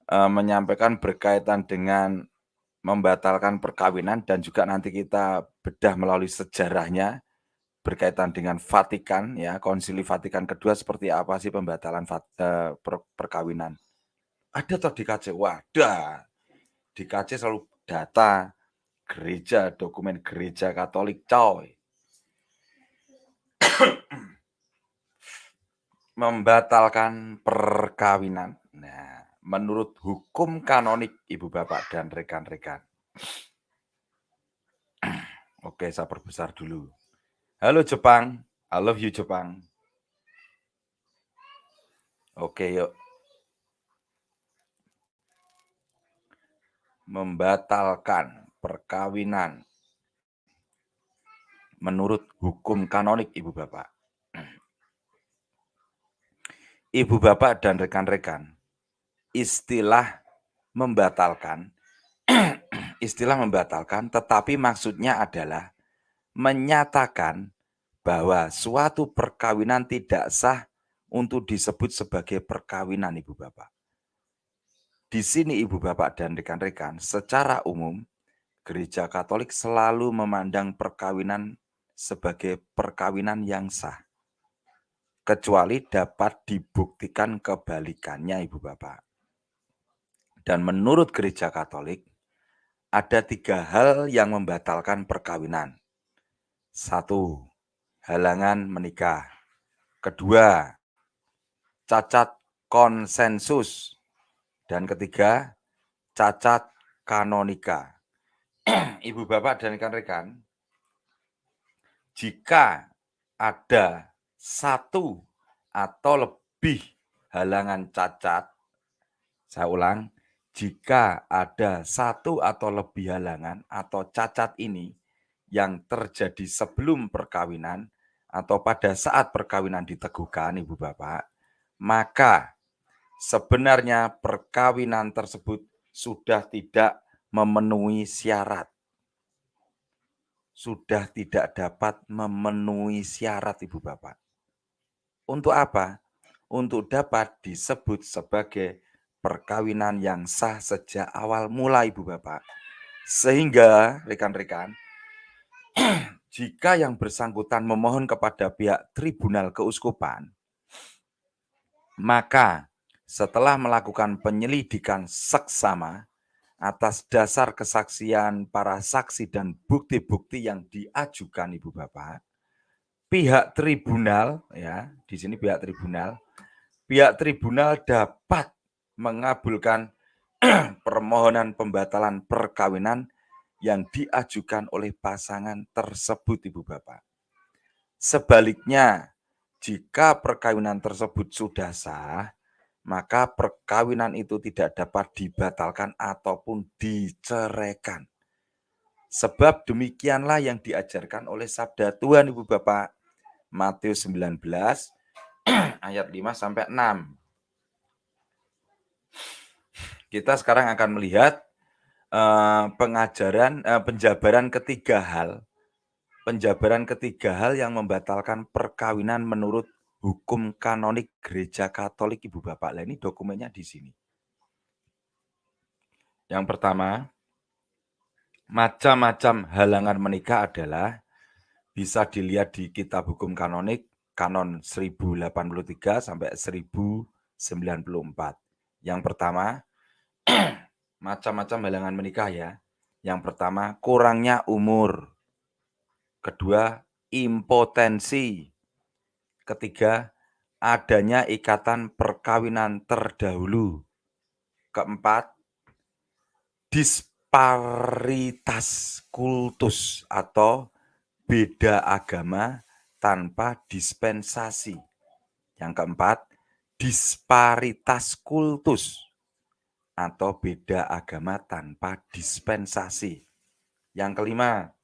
menyampaikan berkaitan dengan membatalkan perkawinan dan juga nanti kita bedah melalui sejarahnya berkaitan dengan Vatikan ya, Konsili Vatikan kedua seperti apa sih pembatalan perkawinan. Ada toh di KC? Wadah, di KC selalu data gereja, dokumen gereja Katolik coy. Membatalkan perkawinan. Nah, menurut hukum kanonik Ibu Bapak dan rekan-rekan. Oke, saya perbesar dulu. Halo Jepang, I love you Jepang. Oke, yuk. Membatalkan perkawinan menurut hukum kanonik Ibu Bapak. Ibu Bapak dan rekan-rekan, istilah membatalkan tetapi maksudnya adalah menyatakan bahwa suatu perkawinan tidak sah untuk disebut sebagai perkawinan Ibu Bapak. Di sini Ibu Bapak dan rekan-rekan, secara umum Gereja Katolik selalu memandang perkawinan sebagai perkawinan yang sah, kecuali dapat dibuktikan kebalikannya Ibu Bapak. Dan menurut Gereja Katolik, ada 3 hal yang membatalkan perkawinan. 1. Halangan menikah. 2. Cacat konsensus. Dan 3. Cacat kanonika. Ibu Bapak dan rekan-rekan, jika ada 1 atau lebih halangan cacat, saya ulang, jika ada 1 atau lebih halangan atau cacat ini yang terjadi sebelum perkawinan atau pada saat perkawinan diteguhkan Ibu Bapak, maka sebenarnya perkawinan tersebut sudah tidak memenuhi syarat. Sudah tidak dapat memenuhi syarat Ibu Bapak. Untuk apa? Untuk dapat disebut sebagai perkawinan yang sah sejak awal mula Ibu Bapak. Sehingga rekan-rekan, jika yang bersangkutan memohon kepada pihak tribunal keuskupan, maka setelah melakukan penyelidikan seksama atas dasar kesaksian para saksi dan bukti-bukti yang diajukan Ibu Bapak, pihak tribunal ya, di sini pihak tribunal dapat mengabulkan permohonan pembatalan perkawinan yang diajukan oleh pasangan tersebut Ibu Bapak. Sebaliknya, jika perkawinan tersebut sudah sah, maka perkawinan itu tidak dapat dibatalkan ataupun diceraikan. Sebab demikianlah yang diajarkan oleh sabda Tuhan Ibu Bapak. Matius 19 ayat 5 sampai 6. Kita sekarang akan melihat penjabaran ketiga hal yang membatalkan perkawinan menurut hukum kanonik Gereja Katolik Ibu Bapak. Nah, ini dokumennya di sini. Yang pertama, macam-macam halangan menikah adalah bisa dilihat di Kitab Hukum Kanonik Kanon 1083 sampai 1094. Yang pertama, macam-macam halangan menikah ya. Yang pertama, kurangnya umur. Kedua, impotensi. Ketiga, adanya ikatan perkawinan terdahulu. Keempat, disparitas kultus atau beda agama tanpa dispensasi. Yang keempat, disparitas kultus atau beda agama tanpa dispensasi. Yang kelima,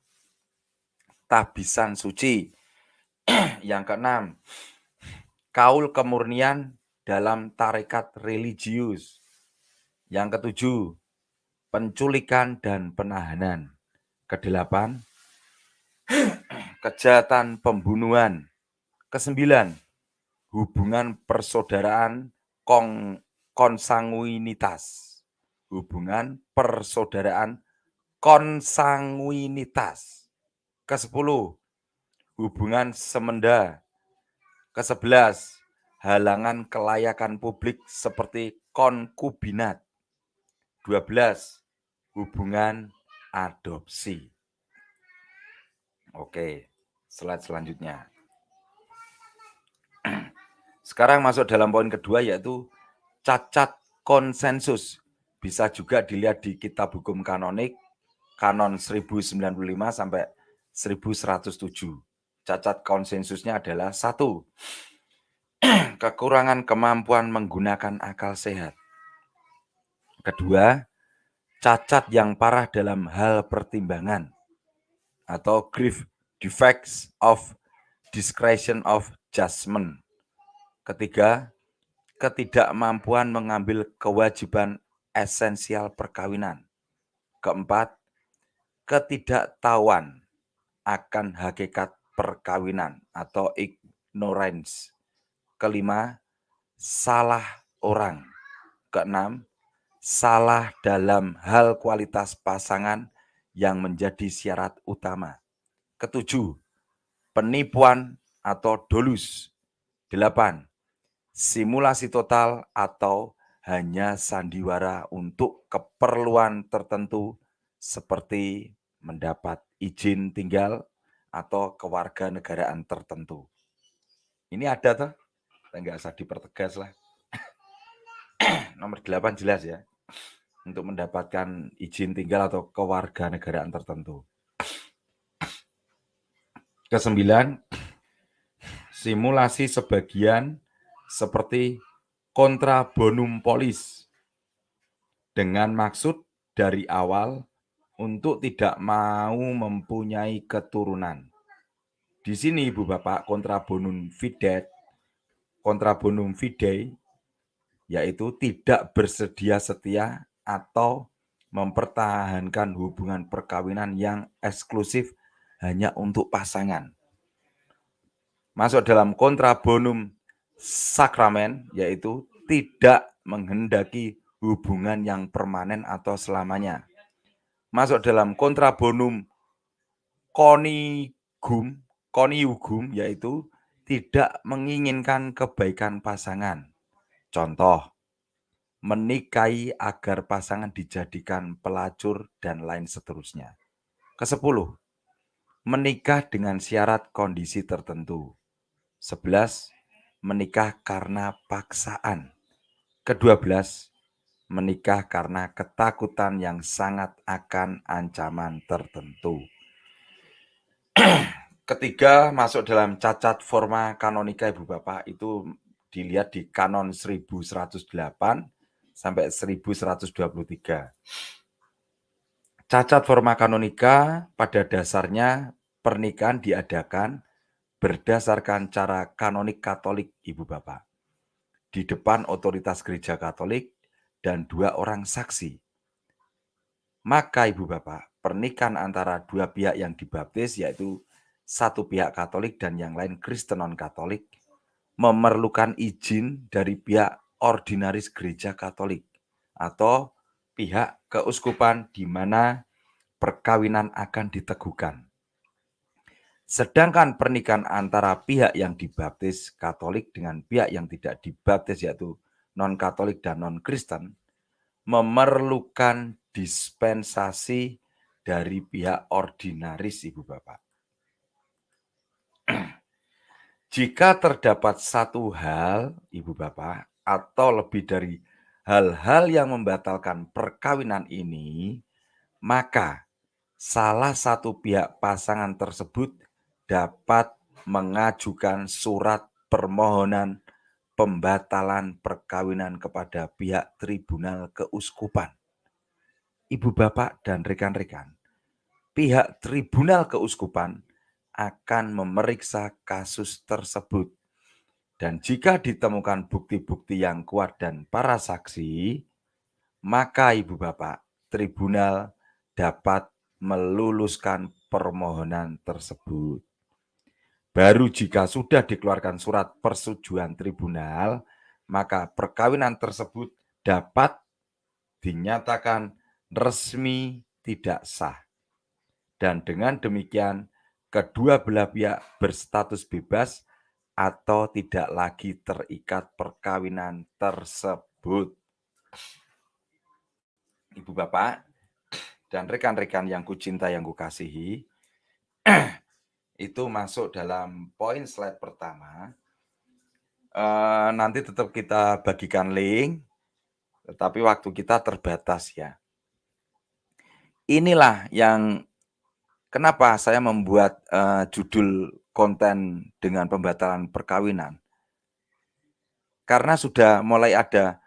tabisan suci. Yang keenam, kaul kemurnian dalam tarekat religius. Yang ketujuh, penculikan dan penahanan. Kedelapan, kejahatan pembunuhan. Kesembilan, hubungan persaudaraan konsanguinitas. hubungan persaudaraan konsanguinitas. Ke-10, hubungan semenda. Ke-11, halangan kelayakan publik seperti konkubinat. 12, hubungan adopsi. Oke, slide selanjutnya. Sekarang masuk dalam poin kedua, yaitu cacat konsensus. Bisa juga dilihat di Kitab Hukum Kanonik, Kanon 1095 sampai 1107. Cacat konsensusnya adalah 1. Kekurangan kemampuan menggunakan akal sehat. Kedua, cacat yang parah dalam hal pertimbangan atau grief defects of discretion of judgment. Ketiga, ketidakmampuan mengambil kewajiban esensial perkawinan. Keempat, ketidaktahuan akan hakikat perkawinan atau ignorance. Kelima, salah orang. Keenam, salah dalam hal kualitas pasangan yang menjadi syarat utama. Ketujuh, penipuan atau dolus. 8. Simulasi total atau hanya sandiwara untuk keperluan tertentu seperti mendapat izin tinggal atau kewarganegaraan tertentu. Ini ada tuh, nggak usah dipertegas lah. Nomor 8 jelas ya, untuk mendapatkan izin tinggal atau kewarganegaraan tertentu. Ke-9, simulasi sebagian seperti kontra bonum polis dengan maksud dari awal untuk tidak mau mempunyai keturunan. Di sini Ibu Bapak, kontra bonum fide, yaitu tidak bersedia setia atau mempertahankan hubungan perkawinan yang eksklusif hanya untuk pasangan. Masuk dalam kontra bonum sakramen, yaitu tidak menghendaki hubungan yang permanen atau selamanya. Masuk dalam kontra bonum coniugum, yaitu tidak menginginkan kebaikan pasangan. Contoh, menikahi agar pasangan dijadikan pelacur dan lain seterusnya. Ke-10, menikah dengan syarat kondisi tertentu. 11, menikah karena paksaan. Ke-12, menikah karena ketakutan yang sangat akan ancaman tertentu. Ketiga, masuk dalam cacat forma kanonika Ibu Bapak, itu dilihat di Kanon 1108 sampai 1123. Cacat forma kanonika pada dasarnya pernikahan diadakan berdasarkan cara kanonik Katolik Ibu Bapak, di depan otoritas gereja Katolik dan 2 orang saksi. Maka Ibu Bapak, pernikahan antara 2 pihak yang dibaptis, yaitu satu pihak Katolik dan yang lain Kristen non-Katolik, memerlukan izin dari pihak ordinaris gereja Katolik atau pihak keuskupan di mana perkawinan akan diteguhkan. Sedangkan pernikahan antara pihak yang dibaptis Katolik dengan pihak yang tidak dibaptis, yaitu non-Katolik dan non-Kristen, memerlukan dispensasi dari pihak ordinaris Ibu Bapak. Jika terdapat satu hal Ibu Bapak atau lebih dari hal-hal yang membatalkan perkawinan ini, maka salah satu pihak pasangan tersebut dapat mengajukan surat permohonan pembatalan perkawinan kepada pihak tribunal keuskupan. Ibu Bapak dan rekan-rekan, pihak tribunal keuskupan akan memeriksa kasus tersebut. Dan jika ditemukan bukti-bukti yang kuat dan para saksi, maka Ibu Bapak, tribunal dapat meluluskan permohonan tersebut. Baru jika sudah dikeluarkan surat persetujuan tribunal, maka perkawinan tersebut dapat dinyatakan resmi tidak sah. Dan dengan demikian, kedua belah pihak berstatus bebas atau tidak lagi terikat perkawinan tersebut. Ibu bapak dan rekan-rekan yang kucinta yang kukasihi, itu masuk dalam poin slide pertama. Nanti tetap kita bagikan link, tetapi waktu kita terbatas ya. Inilah yang kenapa saya membuat judul konten dengan pembatalan perkawinan. Karena sudah mulai ada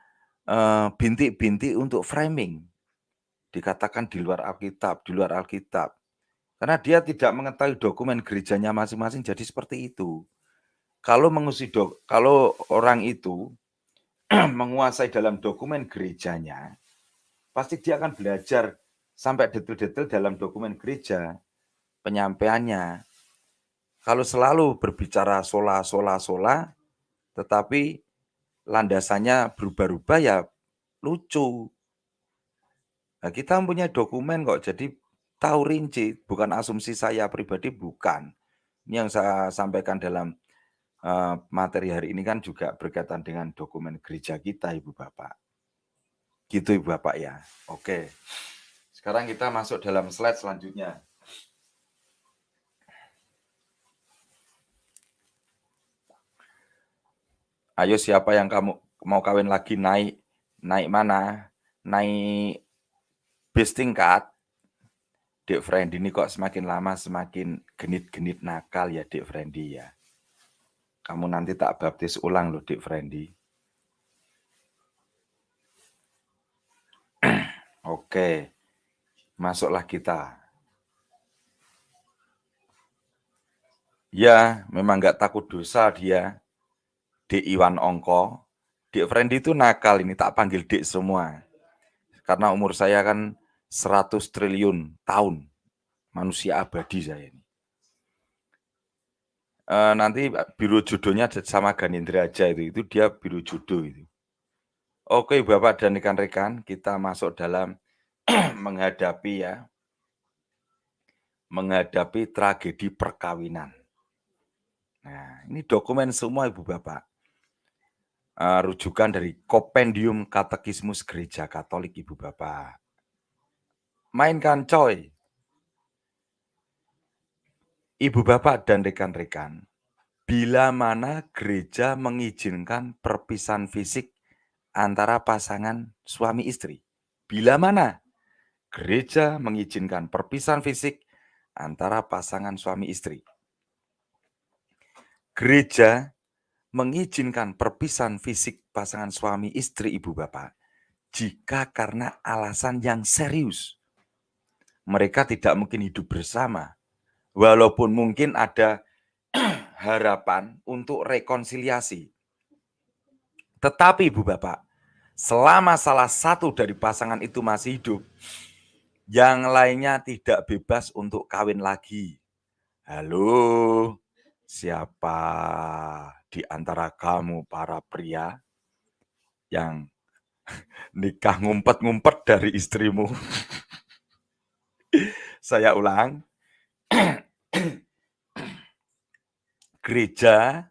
bintik-bintik untuk framing. Dikatakan di luar Alkitab, di luar Alkitab. Karena dia tidak mengetahui dokumen gerejanya masing-masing, jadi seperti itu. Kalau kalau orang itu menguasai dalam dokumen gerejanya, pasti dia akan belajar sampai detail-detail dalam dokumen gereja, penyampaiannya. Kalau selalu berbicara sola, tetapi landasannya berubah-ubah ya lucu. Nah, kita mempunyai dokumen kok, jadi tahu rinci, bukan asumsi saya pribadi, bukan. Ini yang saya sampaikan dalam materi hari ini kan juga berkaitan dengan dokumen gereja kita, Ibu Bapak. Gitu Ibu Bapak ya. Oke. Sekarang kita masuk dalam slide selanjutnya. Ayo siapa yang kamu mau kawin lagi, naik mana? Naik bis tingkat. Dek Friend ini kok semakin lama semakin genit-genit nakal ya Dek Friendly ya. Kamu nanti tak baptis ulang loh Dek Friendly. Oke, masuklah kita. Ya, memang nggak takut dosa dia. Dek Iwan Ongko. Dek Friendly itu nakal, ini tak panggil Dek semua. Karena umur saya kan 100 triliun tahun. Manusia abadi saya ini. Nanti biro jodohnya sama Ganindra aja itu dia biro jodoh itu. Oke Bapak dan rekan-rekan, kita masuk dalam menghadapi tragedi perkawinan. Nah, ini dokumen semua Ibu Bapak. Rujukan dari Kompendium Katekismus Gereja Katolik Ibu Bapak. Mainkan coy. Ibu Bapak dan rekan-rekan, bila mana gereja mengizinkan perpisahan fisik antara pasangan suami istri. Bila mana gereja mengizinkan perpisahan fisik antara pasangan suami istri. Gereja mengizinkan perpisahan fisik pasangan suami istri Ibu Bapak jika karena alasan yang serius. Mereka tidak mungkin hidup bersama. Walaupun mungkin ada harapan untuk rekonsiliasi. Tetapi Ibu Bapak, selama salah satu dari pasangan itu masih hidup, yang lainnya tidak bebas untuk kawin lagi. Halo, siapa di antara kamu para pria yang nikah ngumpet-ngumpet dari istrimu? Saya ulang, gereja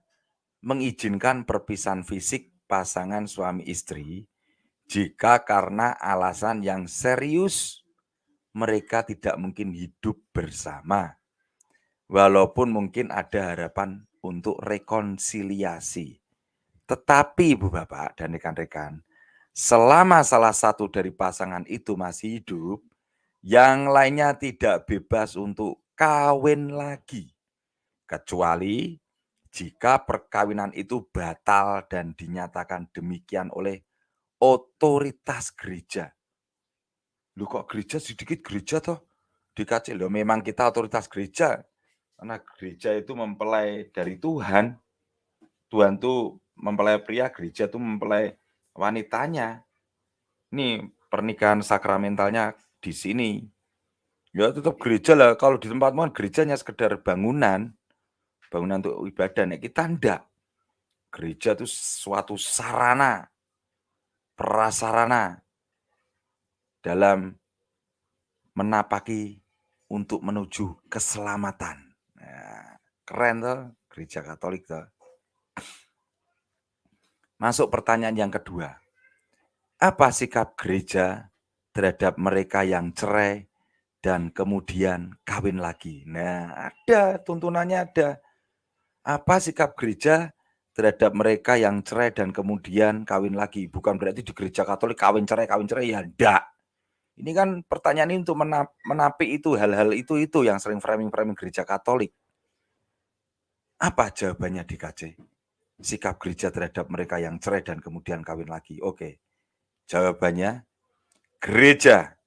mengizinkan perpisahan fisik pasangan suami istri jika karena alasan yang serius mereka tidak mungkin hidup bersama. Walaupun mungkin ada harapan untuk rekonsiliasi. Tetapi Ibu Bapak dan rekan-rekan, selama salah satu dari pasangan itu masih hidup, yang lainnya tidak bebas untuk kawin lagi. Kecuali jika perkawinan itu batal dan dinyatakan demikian oleh otoritas gereja. Lu kok gereja sedikit gereja toh? Dikacil, loh memang kita otoritas gereja. Karena gereja itu mempelai dari Tuhan. Tuhan tuh mempelai pria, gereja tuh mempelai wanitanya. Ini pernikahan sakramentalnya di sini. Ya tetap gereja lah. Kalau di tempatmu kan gerejanya sekedar bangunan untuk ibadah. Nek kita enggak. Gereja itu suatu sarana, prasarana dalam menapaki untuk menuju keselamatan. Nah, keren tuh gereja Katolik tuh. Masuk pertanyaan yang kedua. Apa sikap gereja terhadap mereka yang cerai dan kemudian kawin lagi? Nah, ada tuntunannya ada. Apa sikap gereja terhadap mereka yang cerai dan kemudian kawin lagi? Bukan berarti di gereja Katolik kawin cerai ya enggak. Ini kan pertanyaan ini untuk menapi itu hal-hal itu yang sering framing-framing gereja Katolik. Apa jawabannya di KC? Sikap gereja terhadap mereka yang cerai dan kemudian kawin lagi. Oke. Jawabannya gereja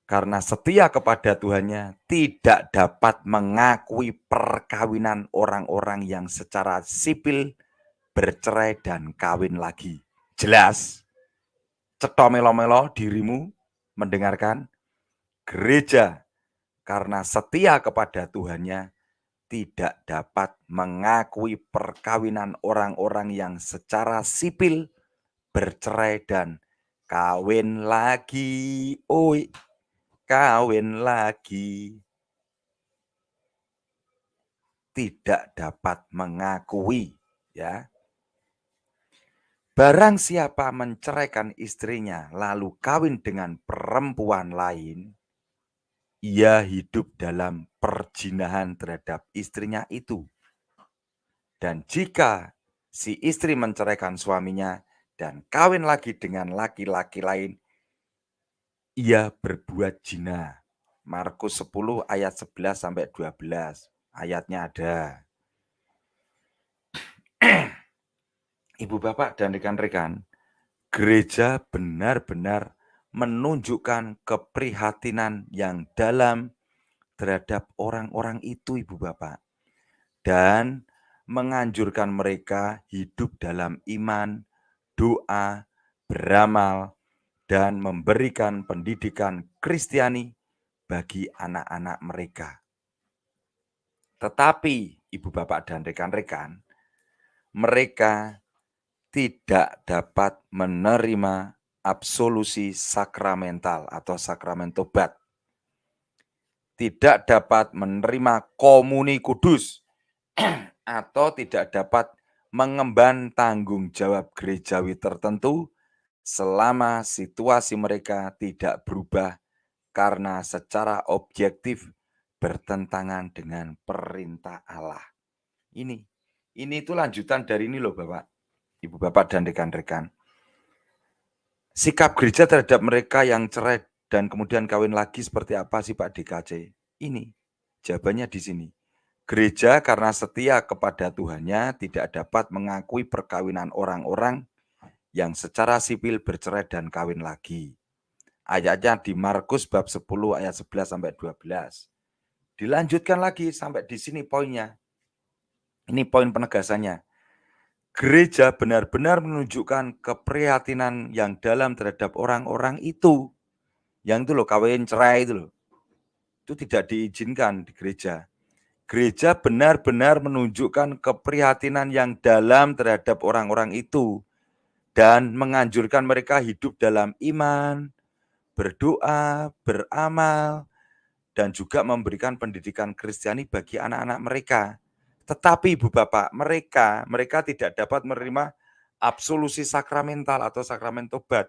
karena setia kepada Tuhannya tidak dapat mengakui perkawinan orang-orang yang secara sipil bercerai dan kawin lagi. Jelas? Cetha melo-melo dirimu mendengarkan? Gereja karena setia kepada Tuhannya tidak dapat mengakui perkawinan orang-orang yang secara sipil bercerai dan kawin lagi. Oi, kawin lagi. Tidak dapat mengakui, ya. Barang siapa menceraikan istrinya lalu kawin dengan perempuan lain, ia hidup dalam perzinahan terhadap istrinya itu. Dan jika si istri menceraikan suaminya dan kawin lagi dengan laki-laki lain, ia berbuat zina. Markus 10 ayat 11 sampai 12. Ayatnya ada. Ibu bapak dan rekan-rekan, gereja benar-benar menunjukkan keprihatinan yang dalam terhadap orang-orang itu, ibu bapak, dan menganjurkan mereka hidup dalam iman, doa, beramal, dan memberikan pendidikan Kristiani bagi anak-anak mereka. Tetapi ibu bapak dan rekan-rekan, mereka tidak dapat menerima absolusi sakramental atau sakramen tobat. Tidak dapat menerima komuni kudus atau tidak dapat mengemban tanggung jawab gerejawi tertentu selama situasi mereka tidak berubah karena secara objektif bertentangan dengan perintah Allah. Ini itu lanjutan dari ini loh Bapak, Ibu Bapak dan rekan-rekan. Sikap gereja terhadap mereka yang cerai dan kemudian kawin lagi seperti apa sih Pak DKC? Ini jawabannya di sini. Gereja karena setia kepada Tuhannya tidak dapat mengakui perkawinan orang-orang yang secara sipil bercerai dan kawin lagi. Ayatnya di Markus bab 10 ayat 11 sampai 12. Dilanjutkan lagi sampai di sini poinnya. Ini poin penegasannya. Gereja benar-benar menunjukkan keprihatinan yang dalam terhadap orang-orang itu. Yang itu loh kawin cerai itu loh. Itu tidak diizinkan di gereja. Gereja benar-benar menunjukkan keprihatinan yang dalam terhadap orang-orang itu. Dan menganjurkan mereka hidup dalam iman, berdoa, beramal, dan juga memberikan pendidikan Kristiani bagi anak-anak mereka. Tetapi Ibu Bapak, mereka tidak dapat menerima absolusi sakramental atau sakramen tobat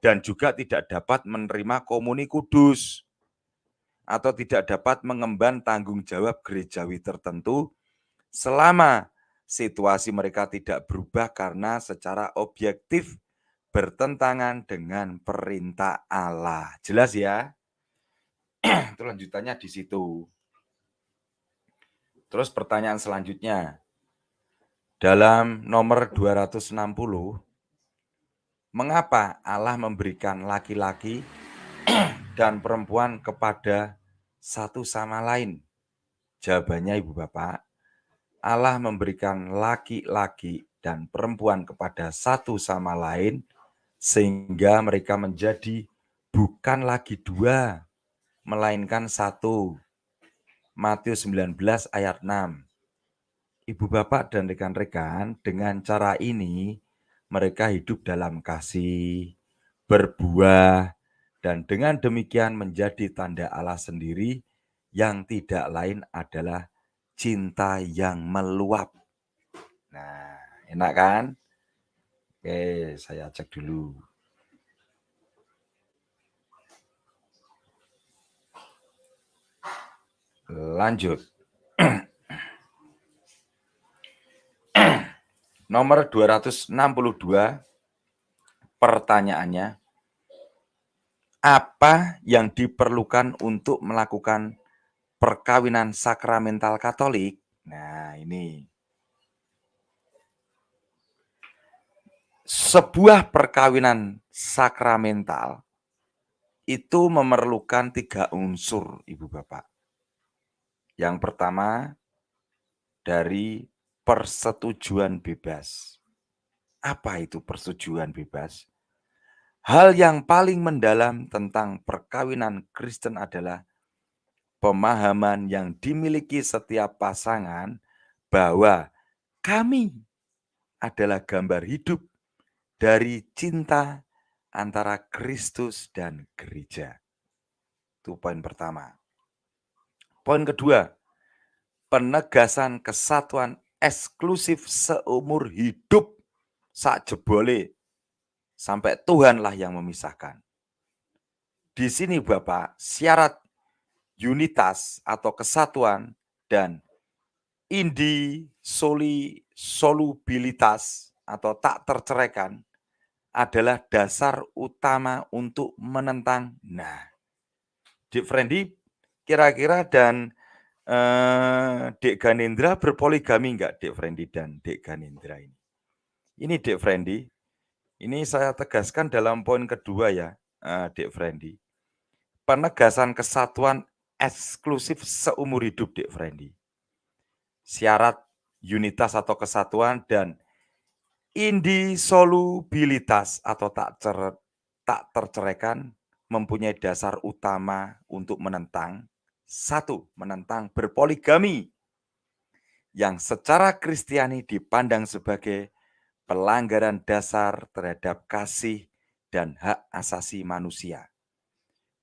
dan juga tidak dapat menerima komuni kudus atau tidak dapat mengemban tanggung jawab gerejawi tertentu selama situasi mereka tidak berubah karena secara objektif bertentangan dengan perintah Allah. Jelas ya? Itu lanjutannya di situ. Terus pertanyaan selanjutnya. Dalam nomor 260, mengapa Allah memberikan laki-laki dan perempuan kepada satu sama lain? Jawabannya Ibu Bapak, Allah memberikan laki-laki dan perempuan kepada satu sama lain sehingga mereka menjadi bukan lagi dua, melainkan satu. Matius 19 ayat 6. Ibu bapak dan rekan-rekan, dengan cara ini mereka hidup dalam kasih, berbuah, Dan dengan demikian menjadi tanda Allah sendiri yang tidak lain adalah cinta yang meluap. Nah, enak kan? Oke, saya cek dulu. Lanjut. Nomor 262, pertanyaannya, apa yang diperlukan untuk melakukan perkawinan sakramental Katolik? Nah, ini. Sebuah perkawinan sakramental itu memerlukan 3 unsur, Ibu Bapak. Yang pertama, dari persetujuan bebas. Apa itu persetujuan bebas? Hal yang paling mendalam tentang perkawinan Kristen adalah pemahaman yang dimiliki setiap pasangan bahwa kami adalah gambar hidup dari cinta antara Kristus dan gereja. Itu poin pertama. Poin kedua, penegasan kesatuan eksklusif seumur hidup sak jebole sampai Tuhanlah yang memisahkan. Di sini Bapak, syarat unitas atau kesatuan dan indissolubilitas atau tak terceraikan adalah dasar utama untuk menentang. Nah, Dik Friendly kira-kira dan Dek Ganendra berpoligami enggak, Dek Friendly dan Dek Ganendra ini? Ini Dek Friendly, ini saya tegaskan dalam poin kedua ya, Dek Friendly. Penegasan kesatuan eksklusif seumur hidup, Dek Friendly. Syarat unitas atau kesatuan dan indissolubilitas atau tak terceraikan mempunyai dasar utama untuk menentang. Satu, menentang berpoligami yang secara Kristiani dipandang sebagai pelanggaran dasar terhadap kasih dan hak asasi manusia.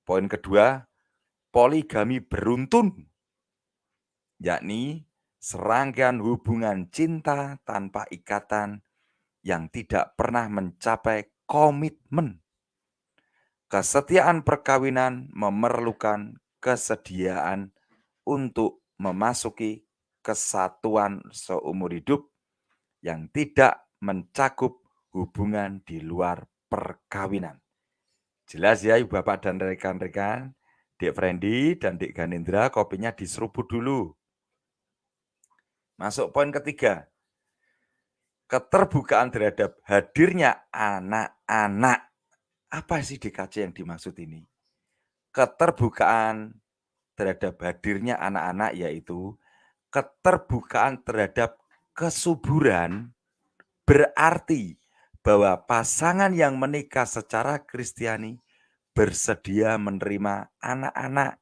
Poin kedua, poligami beruntun, yakni serangkaian hubungan cinta tanpa ikatan yang tidak pernah mencapai komitmen. Kesetiaan perkawinan memerlukan kesediaan untuk memasuki kesatuan seumur hidup yang tidak mencakup hubungan di luar perkawinan. Jelas ya Ibu Bapak dan rekan-rekan, Dek Friendly dan Dek Ganendra kopinya diseruput dulu. Masuk poin ketiga, keterbukaan terhadap hadirnya anak-anak. Apa sih DKC yang dimaksud ini? Keterbukaan terhadap hadirnya anak-anak yaitu keterbukaan terhadap kesuburan berarti bahwa pasangan yang menikah secara Kristiani bersedia menerima anak-anak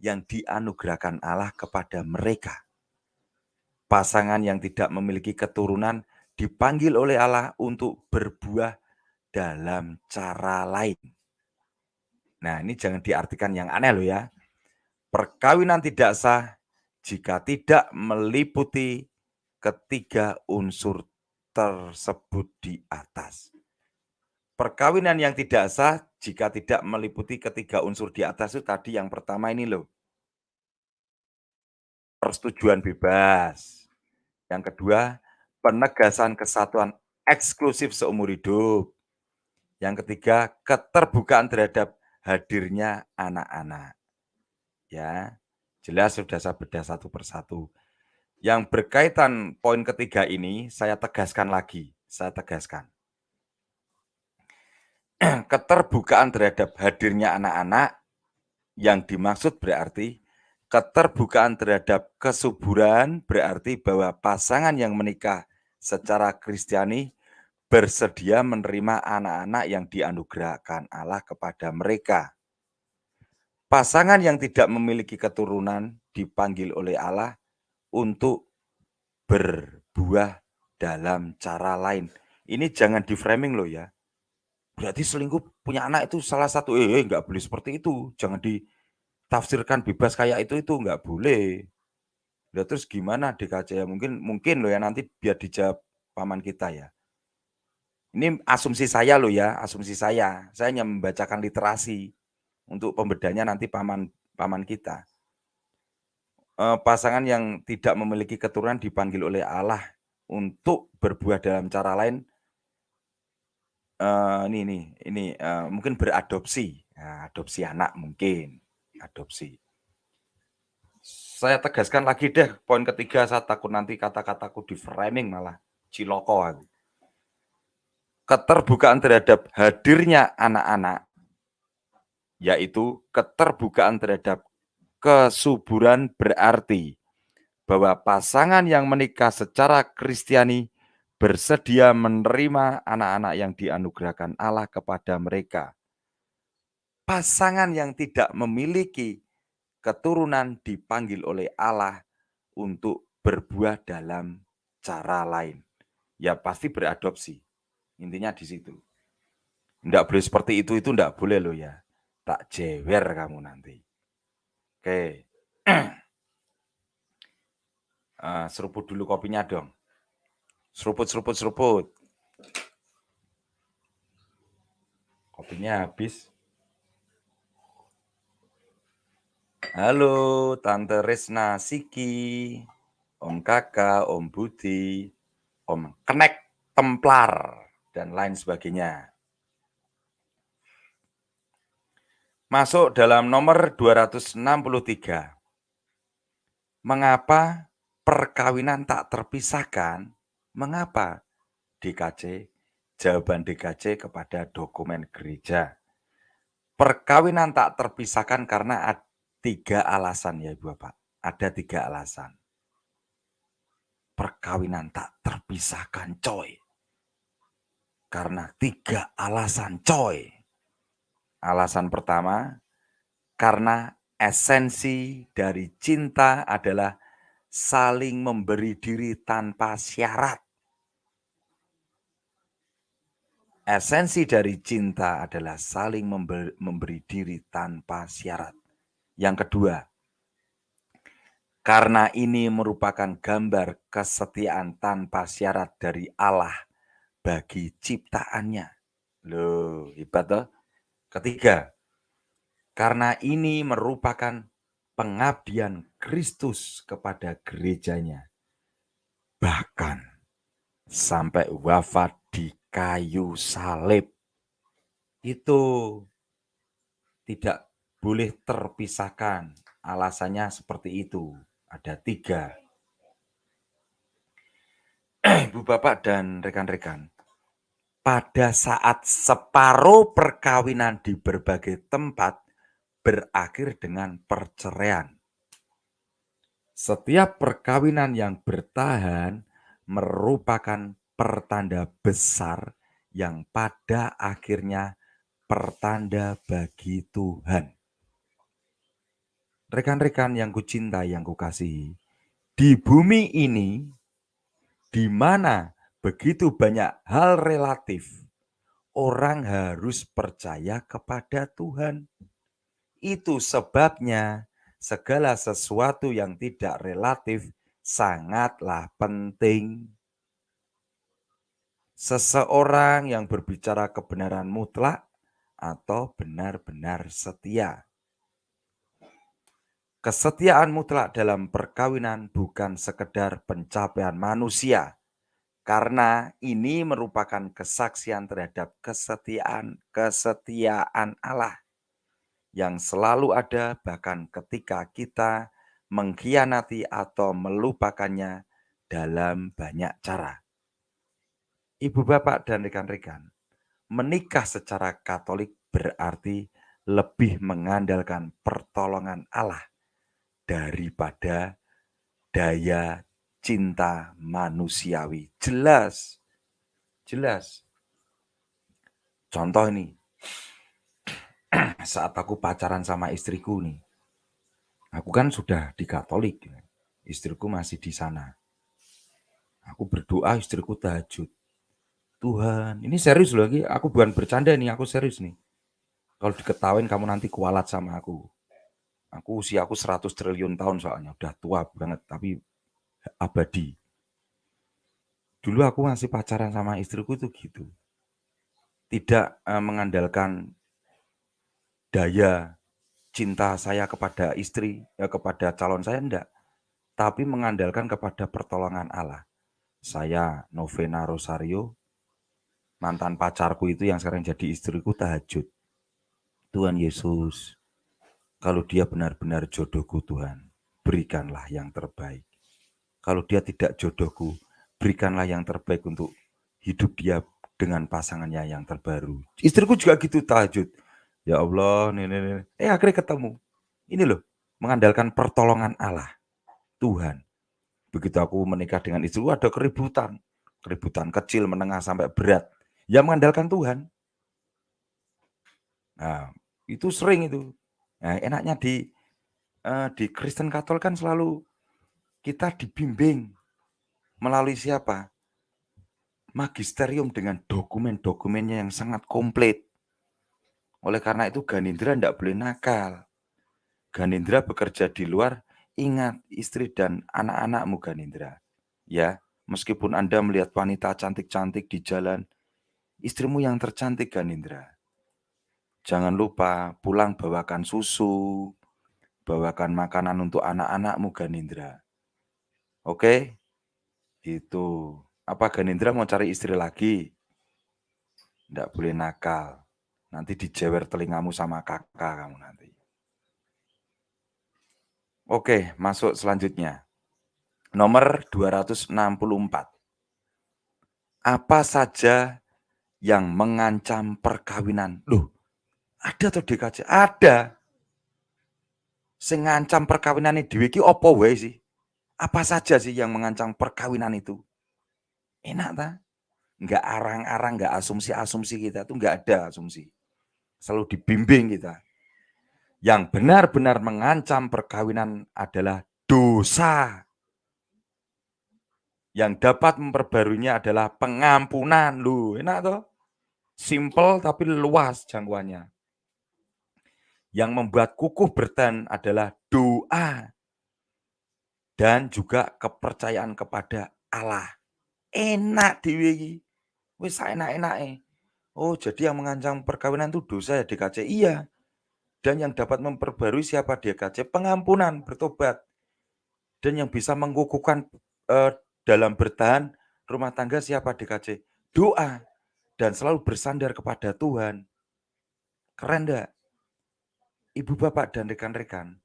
yang dianugerahkan Allah kepada mereka. Pasangan yang tidak memiliki keturunan dipanggil oleh Allah untuk berbuah dalam cara lain. Nah, ini jangan diartikan yang aneh loh ya. Perkawinan tidak sah jika tidak meliputi ketiga unsur tersebut di atas. Perkawinan yang tidak sah jika tidak meliputi ketiga unsur di atas itu tadi yang pertama ini loh. Persetujuan bebas. Yang kedua, penegasan kesatuan eksklusif seumur hidup. Yang ketiga, keterbukaan terhadap hadirnya anak-anak. Ya, jelas sudah saya bedah satu persatu. Yang berkaitan poin ketiga ini saya tegaskan lagi, saya tegaskan. Keterbukaan terhadap hadirnya anak-anak yang dimaksud berarti keterbukaan terhadap kesuburan berarti bahwa pasangan yang menikah secara Kristiani bersedia menerima anak-anak yang dianugerahkan Allah kepada mereka. Pasangan yang tidak memiliki keturunan dipanggil oleh Allah untuk berbuah dalam cara lain. Ini jangan di-framing loh ya. berarti selingkuh punya anak itu salah satu, nggak boleh seperti itu, jangan ditafsirkan bebas kayak itu nggak boleh. Lah terus gimana DKJ? Mungkin loh ya nanti biar dijawab paman kita ya. Ini asumsi saya loh ya, asumsi saya. Saya hanya membacakan literasi untuk pembedanya nanti paman paman kita. Pasangan yang tidak memiliki keturunan dipanggil oleh Allah untuk berbuah dalam cara lain, mungkin beradopsi. Nah, adopsi anak mungkin, adopsi. Saya tegaskan lagi deh poin ketiga, saya takut nanti kata-kataku di-framing malah ciloko aku. Keterbukaan terhadap hadirnya anak-anak, yaitu keterbukaan terhadap kesuburan berarti bahwa pasangan yang menikah secara Kristiani bersedia menerima anak-anak yang dianugerahkan Allah kepada mereka. Pasangan yang tidak memiliki keturunan dipanggil oleh Allah untuk berbuah dalam cara lain. Ya pasti beradopsi. Intinya di situ. Enggak boleh seperti itu enggak boleh loh ya. Tak jewer kamu nanti. Oke. Seruput dulu kopinya dong. Seruput. Kopinya habis. Halo, Tante Resna Siki, Om Kakak, Om Budi, Om Kenek Templar, dan lain sebagainya. Masuk dalam nomor 263. Mengapa perkawinan tak terpisahkan? Mengapa? DKJ, jawaban DKJ kepada dokumen gereja. Perkawinan tak terpisahkan karena ada 3 alasan ya Ibu Bapak. Ada 3 alasan. Perkawinan tak terpisahkan coy. Karena 3 alasan coy. Alasan pertama, karena esensi dari cinta adalah saling memberi diri tanpa syarat. Esensi dari cinta adalah saling memberi diri tanpa syarat. Yang kedua, karena ini merupakan gambar kesetiaan tanpa syarat dari Allah bagi ciptaannya. Loh, hebat toh. Ketiga, karena ini merupakan pengabdian Kristus kepada gerejanya. Bahkan sampai wafat di kayu salib. Itu tidak boleh terpisahkan. Alasannya seperti itu. Ada 3. Ibu Bapak dan rekan-rekan, pada saat separuh perkawinan di berbagai tempat berakhir dengan perceraian. Setiap perkawinan yang bertahan merupakan pertanda besar yang pada akhirnya pertanda bagi Tuhan. Rekan-rekan yang kucinta, yang kukasihi, di bumi ini, di mana begitu banyak hal relatif, orang harus percaya kepada Tuhan. Itu sebabnya segala sesuatu yang tidak relatif sangatlah penting. Seseorang yang berbicara kebenaran mutlak atau benar-benar setia. Kesetiaan mutlak dalam perkawinan bukan sekedar pencapaian manusia, karena ini merupakan kesaksian terhadap kesetiaan Allah yang selalu ada bahkan ketika kita mengkhianati atau melupakannya dalam banyak cara. Ibu bapak dan rekan-rekan, menikah secara Katolik berarti lebih mengandalkan pertolongan Allah daripada daya cinta manusiawi. Jelas. Contoh ini, saat aku pacaran sama istriku nih, aku kan sudah di Katolik, istriku masih di sana. Aku berdoa, istriku tahajud. Tuhan, ini serius loh lagi, aku bukan bercanda nih, aku serius nih. Kalau diketawain kamu nanti kualat sama aku. Aku usiaku 100 triliun tahun soalnya, udah tua banget, tapi abadi. Dulu aku masih pacaran sama istriku itu gitu. Tidak mengandalkan daya cinta saya kepada istri, kepada calon saya enggak. Tapi mengandalkan kepada pertolongan Allah. Saya, Novena Rosario, mantan pacarku itu yang sekarang jadi istriku tahajud. Tuhan Yesus, kalau dia benar-benar jodohku Tuhan, berikanlah yang terbaik. Kalau dia tidak jodohku, berikanlah yang terbaik untuk hidup dia dengan pasangannya yang terbaru. Istriku juga gitu tahajud. Ya Allah, akhirnya ketemu. Ini loh, mengandalkan pertolongan Allah, Tuhan. Begitu aku menikah dengan istriku ada keributan. Keributan kecil, menengah, sampai berat. Ya mengandalkan Tuhan. Nah, itu sering itu. Nah, enaknya di Kristen Katolik kan selalu kita dibimbing melalui siapa? Magisterium dengan dokumen-dokumennya yang sangat komplit. Oleh karena itu Ganindra tidak boleh nakal. Ganindra bekerja di luar, ingat istri dan anak-anakmu Ganindra. Ya, meskipun Anda melihat wanita cantik-cantik di jalan, istrimu yang tercantik Ganindra. Jangan lupa pulang bawakan susu, bawakan makanan untuk anak-anakmu Ganindra. Oke? Itu. Apa Ganindra mau cari istri lagi? Tidak boleh nakal. Nanti dijewer telingamu sama kakak kamu nanti. Oke, masuk selanjutnya. Nomor 264. Apa saja yang mengancam perkawinan? Loh, ada tuh DKJ? Ada. Sing ngancam perkawinan ini dhewe iki apa wae sih? Apa saja sih yang mengancam perkawinan itu? Enak ta? Enggak arang-arang, enggak asumsi-asumsi kita tuh enggak ada asumsi. Selalu dibimbing kita. Yang benar-benar mengancam perkawinan adalah dosa. Yang dapat memperbaruinya adalah pengampunan. Loh, enak toh? Simple tapi luas jangkauannya. Yang membuat kukuh bertahan adalah doa dan juga kepercayaan kepada Allah. Enak dhewe iki. Wis enak-enake. Oh, jadi yang mengancam perkawinan itu dosa ya DKC? Iya. Dan yang dapat memperbarui siapa DKC? Pengampunan, bertobat. Dan yang bisa mengukuhkan dalam bertahan rumah tangga siapa DKC? Doa. Dan selalu bersandar kepada Tuhan. Keren enggak? Ibu bapak dan rekan-rekan,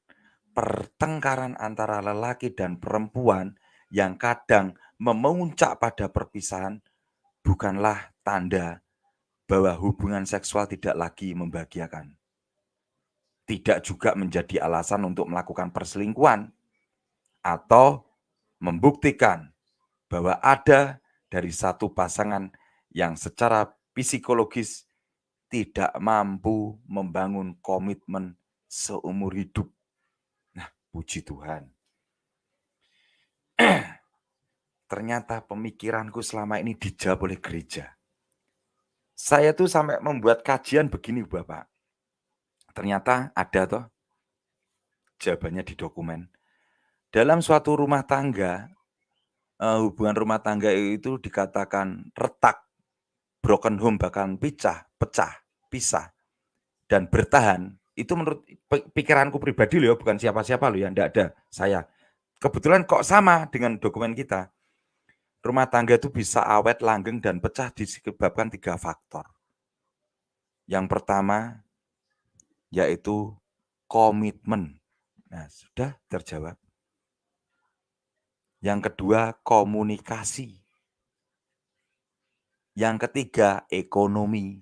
pertengkaran antara lelaki dan perempuan yang kadang memuncak pada perpisahan bukanlah tanda bahwa hubungan seksual tidak lagi membahagiakan. Tidak juga menjadi alasan untuk melakukan perselingkuhan atau membuktikan bahwa ada dari satu pasangan yang secara psikologis tidak mampu membangun komitmen seumur hidup. Nah, puji Tuhan. Ternyata pemikiranku selama ini dijawab oleh gereja. Saya tuh sampai membuat kajian begini, Bapak. Ternyata ada toh jawabannya di dokumen. Dalam suatu rumah tangga, hubungan rumah tangga itu dikatakan retak, broken home, bahkan pecah, pisah, dan bertahan. Itu menurut pikiranku pribadi loh, bukan siapa-siapa loh ya, enggak ada saya. Kebetulan kok sama dengan dokumen kita. Rumah tangga itu bisa awet, langgeng, dan pecah disebabkan 3 faktor. Yang pertama, yaitu komitmen. Nah, sudah terjawab. Yang kedua, komunikasi. Yang ketiga, ekonomi.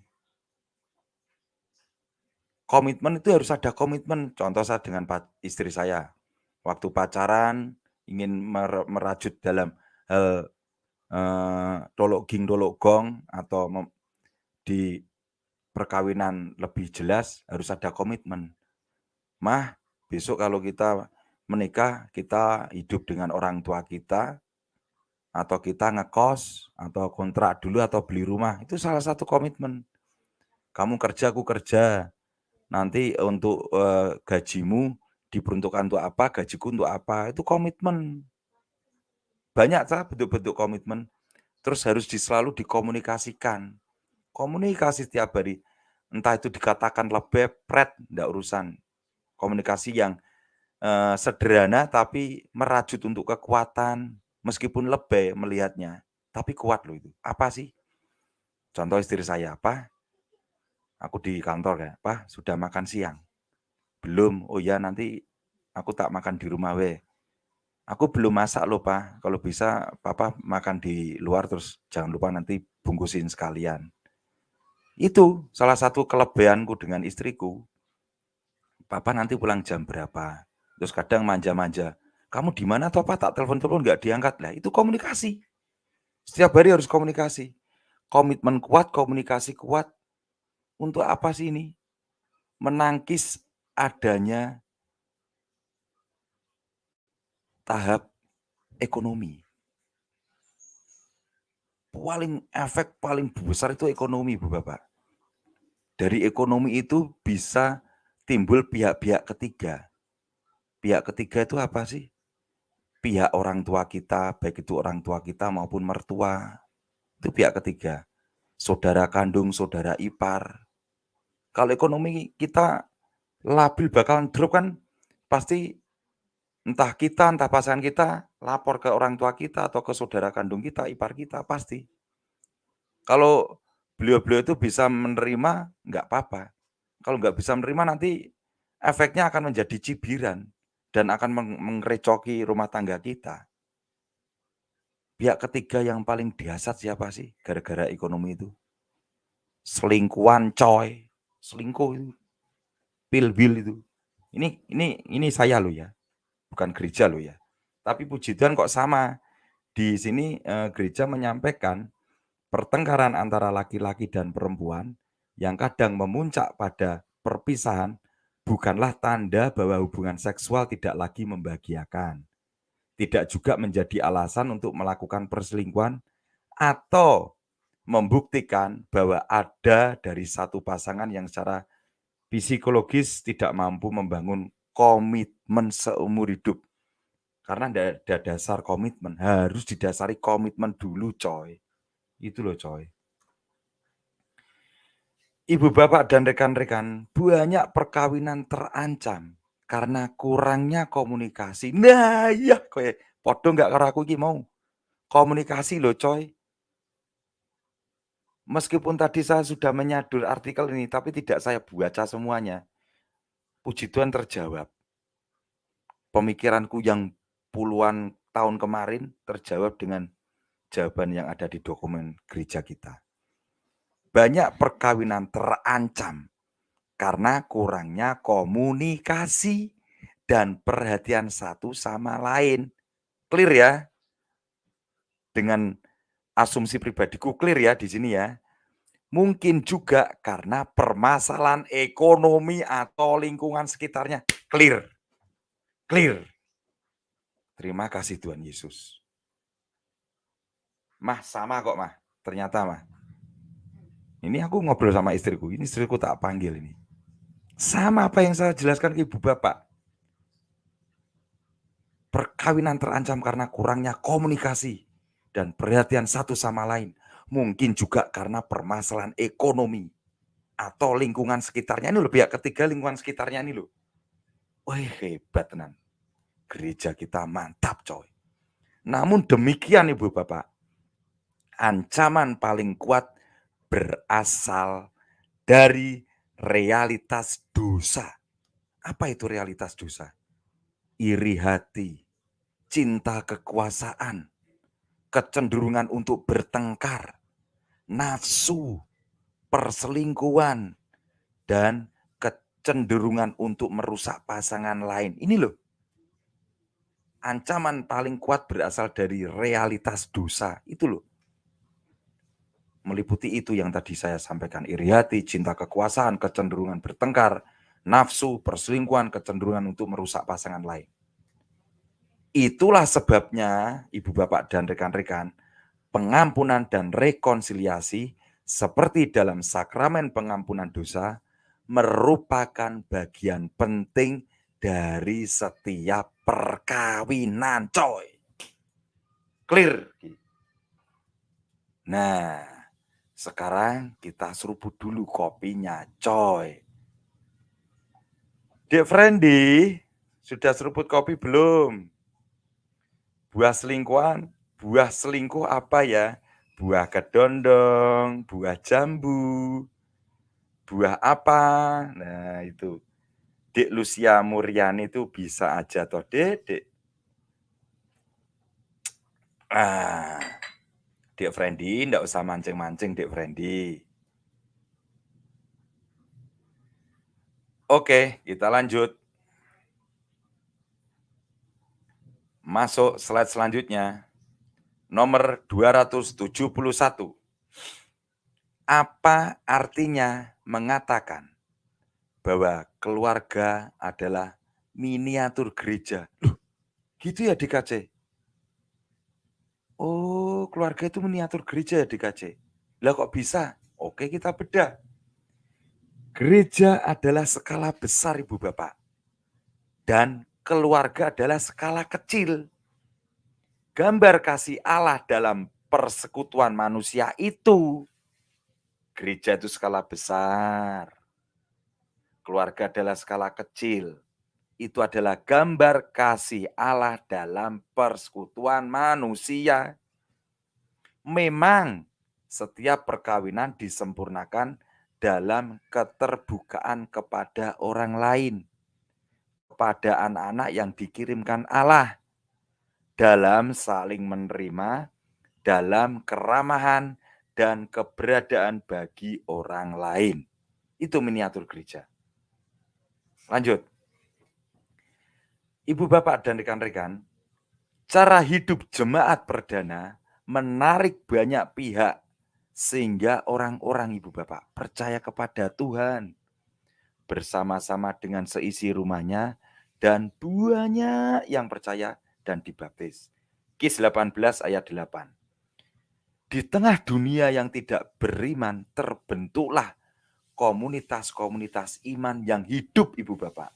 Komitmen itu harus ada komitmen. Contoh saya dengan istri saya. Waktu pacaran, ingin merajut dalam hal dolok ging dolok gong atau di perkawinan lebih jelas harus ada komitmen. Mah, besok kalau kita menikah, kita hidup dengan orang tua kita, atau kita ngekos, atau kontrak dulu, atau beli rumah, itu salah satu komitmen. Kamu kerja, aku kerja. Nanti untuk, gajimu diperuntukkan untuk apa, gajiku untuk apa, itu komitmen. Banyak bentuk-bentuk komitmen, terus harus selalu dikomunikasikan. Komunikasi setiap hari, entah itu dikatakan lebepret, ndak urusan. Komunikasi yang, sederhana tapi merajut untuk kekuatan, meskipun lebay melihatnya, tapi kuat loh itu. Apa sih? Contoh istri saya, "Pak, aku di kantor ya, Pak, sudah makan siang?" "Belum." "Oh ya, nanti aku tak makan di rumah weh." "Aku belum masak loh, Pak, kalau bisa Papa makan di luar terus jangan lupa nanti bungkusin sekalian." Itu salah satu kelebihanku dengan istriku. "Papa nanti pulang jam berapa?" Terus kadang manja-manja, "Kamu di mana toh, Pak? Tak telepon-telepon nggak diangkat." Lah itu komunikasi. Setiap hari harus komunikasi. Komitmen kuat, komunikasi kuat. Untuk apa sih ini? Menangkis adanya tahap ekonomi. Efek paling besar itu ekonomi, Bu, Bapak. Dari ekonomi itu bisa timbul pihak-pihak ketiga. Pihak ketiga itu apa sih? Pihak orang tua kita, baik itu orang tua kita maupun mertua, itu pihak ketiga. Saudara kandung, saudara ipar. Kalau ekonomi kita labil bakalan drop kan pasti entah kita, entah pasangan kita lapor ke orang tua kita atau ke saudara kandung kita, ipar kita, pasti. Kalau beliau-beliau itu bisa menerima, nggak apa-apa. Kalau nggak bisa menerima nanti efeknya akan menjadi cibiran dan akan mengrecoki rumah tangga kita. Pihak ketiga yang paling dihasat siapa sih gara-gara ekonomi itu? Selingkuhan coy, selingkuh itu, pil-bil itu. Ini saya loh ya, bukan gereja loh ya. Tapi puji Tuhan kok sama. Di sini, gereja menyampaikan pertengkaran antara laki-laki dan perempuan yang kadang memuncak pada perpisahan bukanlah tanda bahwa hubungan seksual tidak lagi membahagiakan. Tidak juga menjadi alasan untuk melakukan perselingkuhan atau membuktikan bahwa ada dari satu pasangan yang secara psikologis tidak mampu membangun komitmen seumur hidup. Karena ada dasar komitmen, harus didasari komitmen dulu coy. Itu loh coy. Ibu bapak dan rekan-rekan, banyak perkawinan terancam karena kurangnya komunikasi. Nah iya kowe, podo nggak karo aku iki mau. Komunikasi loh coy. Meskipun tadi saya sudah menyadur artikel ini, tapi tidak saya baca semuanya. Puji Tuhan terjawab. Pemikiranku yang puluhan tahun kemarin terjawab dengan jawaban yang ada di dokumen gereja kita. Banyak perkawinan terancam karena kurangnya komunikasi dan perhatian satu sama lain. Clear ya? Dengan asumsi pribadiku clear ya di sini ya. Mungkin juga karena permasalahan ekonomi atau lingkungan sekitarnya. Clear. Clear. Terima kasih Tuhan Yesus. Mah sama kok mah. Ternyata mah. Ini aku ngobrol sama istriku. Ini istriku tak panggil ini. Sama apa yang saya jelaskan ke ibu bapak. Perkawinan terancam karena kurangnya komunikasi dan perhatian satu sama lain. Mungkin juga karena permasalahan ekonomi atau lingkungan sekitarnya. Ini loh pihak ketiga lingkungan sekitarnya ini loh. Wah hebat tenan. Gereja kita mantap coy. Namun demikian ibu bapak. Ancaman paling kuat berasal dari realitas dosa. Apa itu realitas dosa? Iri hati, cinta kekuasaan, kecenderungan untuk bertengkar, nafsu, perselingkuhan, dan kecenderungan untuk merusak pasangan lain. Ini loh, ancaman paling kuat berasal dari realitas dosa. Itu loh. Meliputi itu yang tadi saya sampaikan, iri hati, cinta kekuasaan, kecenderungan bertengkar, nafsu, perselingkuhan, kecenderungan untuk merusak pasangan lain. Itulah sebabnya, Ibu Bapak dan rekan-rekan, pengampunan dan rekonsiliasi seperti dalam sakramen pengampunan dosa merupakan bagian penting dari setiap perkawinan, coy. Clear. Nah, sekarang kita seruput dulu kopinya, coy. Dek Friendly, sudah seruput kopi belum? Buah selingkuh apa ya? Buah kedondong, buah jambu, buah apa? Nah, itu. Dek Lucia Muriani itu bisa aja toh, Dek. Dek Friendly, enggak usah mancing-mancing, Dek Friendly. Oke, kita lanjut. Masuk slide selanjutnya. Nomor 271. Apa artinya mengatakan bahwa keluarga adalah miniatur gereja? Loh, gitu ya DKC? Oh, keluarga itu miniatur gereja ya DKC? Lah kok bisa? Oke, kita bedah. Gereja adalah skala besar, Ibu Bapak. Dan keluarga adalah skala kecil. Gambar kasih Allah dalam persekutuan manusia itu. Gereja itu skala besar. Keluarga adalah skala kecil. Itu adalah gambar kasih Allah dalam persekutuan manusia. Memang setiap perkawinan disempurnakan dalam keterbukaan kepada orang lain, kepada anak-anak yang dikirimkan Allah, dalam saling menerima, dalam keramahan dan keberadaan bagi orang lain. Itu miniatur gereja. Lanjut. Ibu Bapak dan rekan-rekan, cara hidup jemaat perdana menarik banyak pihak sehingga orang-orang Ibu Bapak percaya kepada Tuhan bersama-sama dengan seisi rumahnya dan banyak yang percaya dan dibaptis. Kis 18 ayat 8. Di tengah dunia yang tidak beriman terbentuklah komunitas-komunitas iman yang hidup, Ibu Bapak.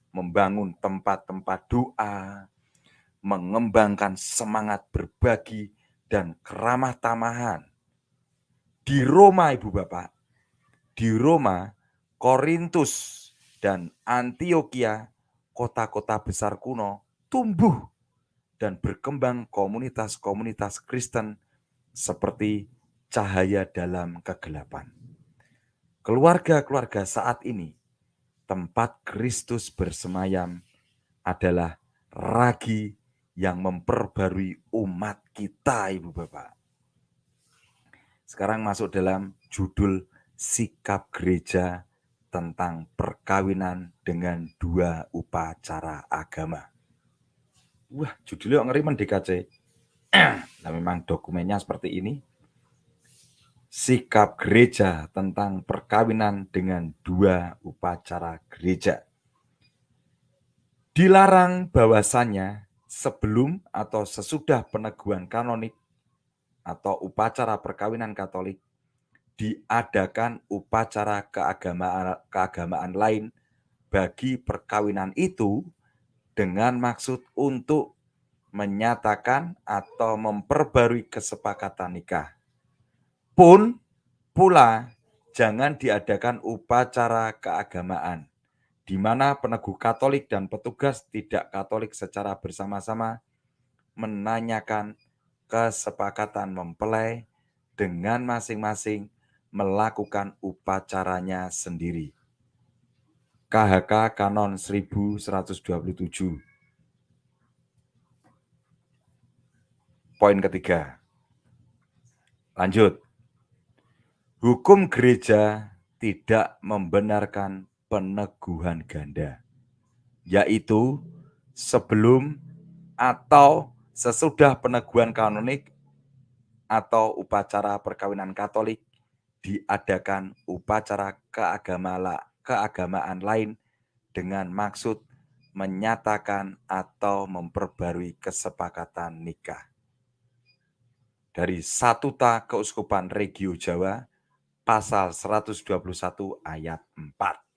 Membangun tempat-tempat doa, mengembangkan semangat berbagi dan keramah tamahan. Di Roma, Ibu Bapak, di Roma, Korintus, dan Antioquia, kota-kota besar kuno, tumbuh dan berkembang komunitas-komunitas Kristen seperti cahaya dalam kegelapan. Keluarga-keluarga saat ini, tempat Kristus bersemayam adalah ragi yang memperbarui umat kita, Ibu Bapak. Sekarang masuk dalam judul sikap gereja tentang perkawinan dengan dua upacara agama. Wah, judulnya ngeri DKC. Nah, memang dokumennya seperti ini. Sikap gereja tentang perkawinan dengan dua upacara gereja. Dilarang bahwasannya sebelum atau sesudah peneguhan kanonik atau upacara perkawinan Katolik diadakan upacara keagamaan lain bagi perkawinan itu dengan maksud untuk menyatakan atau memperbarui kesepakatan nikah. Pun pula jangan diadakan upacara keagamaan di mana peneguh Katolik dan petugas tidak Katolik secara bersama-sama menanyakan kesepakatan mempelai dengan masing-masing melakukan upacaranya sendiri. KHK Kanon 1127. Poin ketiga. Lanjut. Hukum gereja tidak membenarkan peneguhan ganda, yaitu sebelum atau sesudah peneguhan kanonik atau upacara perkawinan Katolik diadakan upacara keagamaan lain dengan maksud menyatakan atau memperbarui kesepakatan nikah. Dari Statuta Keuskupan Regio Jawa, pasal 121 ayat 4.